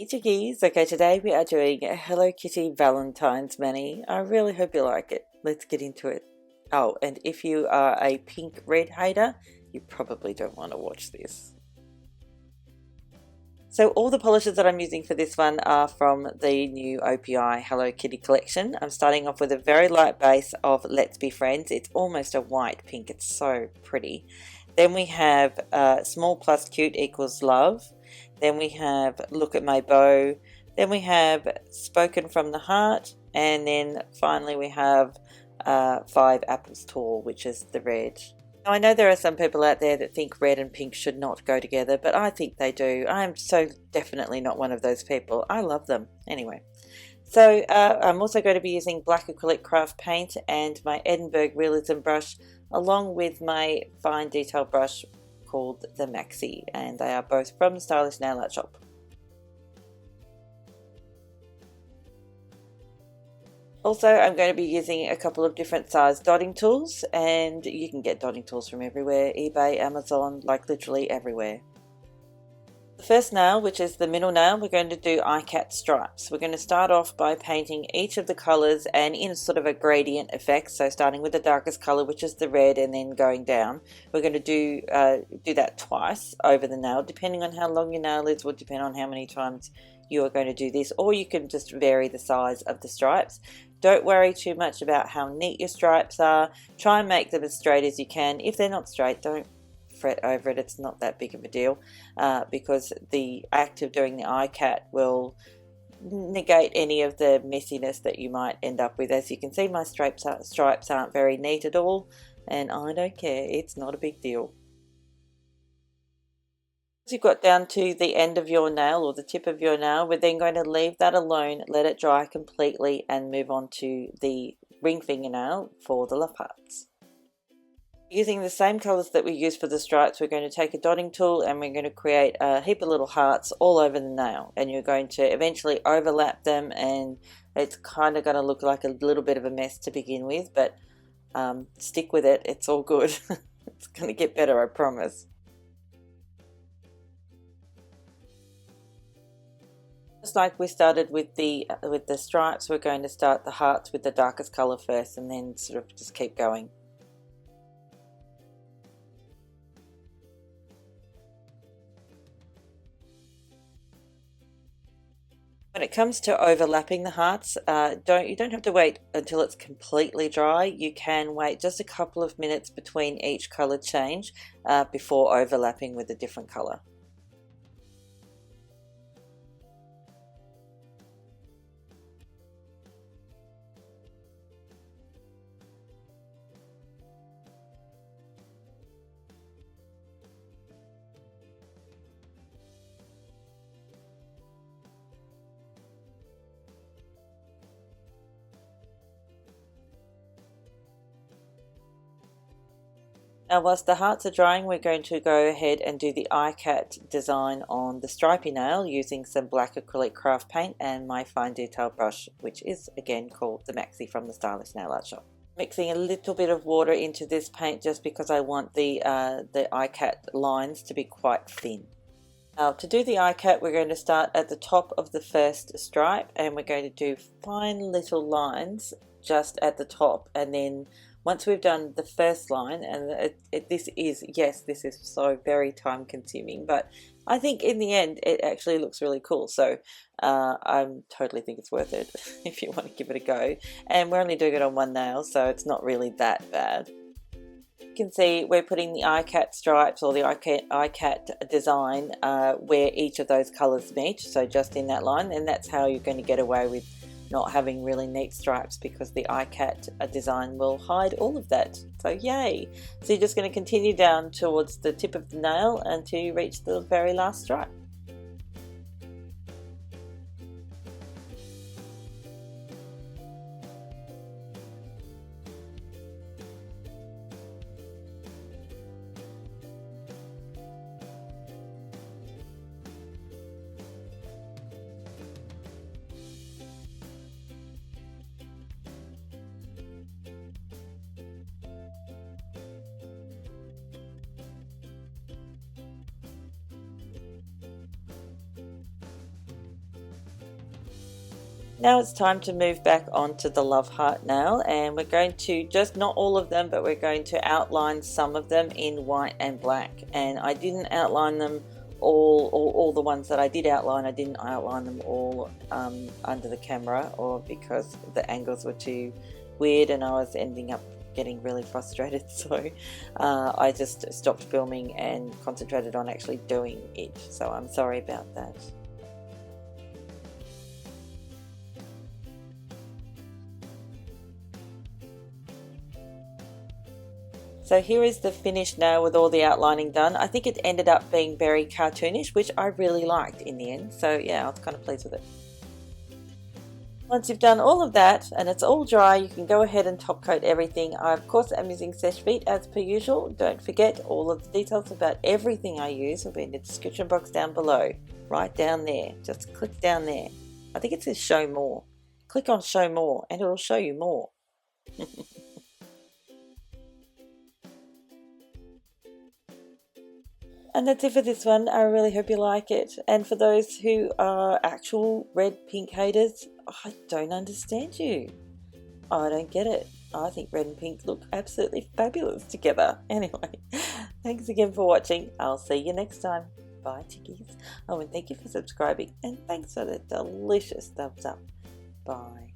Hey chickies, okay, today we are doing a Hello Kitty Valentine's mani. I really hope you like it. Let's get into it. Oh, and if you are a pink red hater, you probably don't want to watch this. So all the polishes that I'm using for this one are from the new OPI Hello Kitty collection. I'm starting off with a very light base of Let's Be Friends. It's almost a white pink, it's so pretty. Then we have Small Plus Cute equals Love. Then we have Look at My Bow. Then we have Spoken from the Heart. And then finally we have 5 Apples Tall, which is the red. Now, I know there are some people out there that think red and pink should not go together, but I think they do. I'm so definitely not one of those people. I love them. Anyway, so I'm also going to be using black acrylic craft paint and my Edinburgh Realism brush, along with my fine detail brush called the Maxi, and they are both from the Stylish Nail Art Shop. Also, I'm going to be using a couple of different size dotting tools, and you can get dotting tools from everywhere, eBay, Amazon, like literally everywhere. The first nail, which is the middle nail, we're going to do eye-cat stripes. We're going to start off by painting each of the colours and in sort of a gradient effect, so starting with the darkest colour, which is the red, and then going down. We're going to do that twice over the nail. Depending on how long your nail is will depend on how many times you are going to do this, or you can just vary the size of the stripes. Don't worry too much about how neat your stripes are. Try and make them as straight as you can. If they're not straight, don't fret over it. It's not that big of a deal because the act of doing the eye cat will negate any of the messiness that you might end up with. As you can see, my stripes aren't very neat at all, and I don't care. It's not a big deal. Once you've got down to the end of your nail or the tip of your nail, we're then going to leave that alone, let it dry completely, and move on to the ring fingernail for the love hearts. Using the same colours that we used for the stripes, we're going to take a dotting tool and we're going to create a heap of little hearts all over the nail, and you're going to eventually overlap them, and it's kind of going to look like a little bit of a mess to begin with, but stick with it, it's all good. It's going to get better, I promise. Just like we started with the stripes, we're going to start the hearts with the darkest colour first and then sort of just keep going. When it comes to overlapping the hearts, you don't have to wait until it's completely dry. You can wait just a couple of minutes between each colour change before overlapping with a different colour. Now, whilst the hearts are drying, we're going to go ahead and do the eye cat design on the stripy nail using some black acrylic craft paint and my fine detail brush, which is again called the Maxi from the Stylish Nail Art Shop. Mixing a little bit of water into this paint just because I want the eye cat lines to be quite thin. Now, to do the eye cat, we're going to start at the top of the first stripe, and we're going to do fine little lines just at the top, and then once we've done the first line, and this is so very time consuming, but I think in the end it actually looks really cool, so I totally think it's worth it if you want to give it a go. And we're only doing it on one nail, so it's not really that bad. You can see we're putting the eye cat stripes or the eye cat design where each of those colours meet, so just in that line, and that's how you're going to get away with not having really neat stripes, because the eye cat design will hide all of that. So yay! So you're just going to continue down towards the tip of the nail until you reach the very last stripe. Now it's time to move back onto the Love Heart nail, and we're going to just, not all of them, but we're going to outline some of them in white and black. And I didn't outline them all the ones that I did outline, I didn't outline them all under the camera, or because the angles were too weird and I was ending up getting really frustrated. So I just stopped filming and concentrated on actually doing it. So I'm sorry about that. So here is the finished nail with all the outlining done. I think it ended up being very cartoonish, which I really liked in the end. So yeah, I was kind of pleased with it. Once you've done all of that and it's all dry, you can go ahead and top coat everything. I of course am using Seche Vite as per usual. Don't forget, all of the details about everything I use will be in the description box down below. Right down there. Just click down there. I think it says show more. Click on show more and it'll show you more. And that's it for this one. I really hope you like it. And for those who are actual red pink haters, I don't understand you. I don't get it. I think red and pink look absolutely fabulous together. Anyway, thanks again for watching. I'll see you next time. Bye, chickies. Oh, and thank you for subscribing. And thanks for the delicious thumbs up. Bye.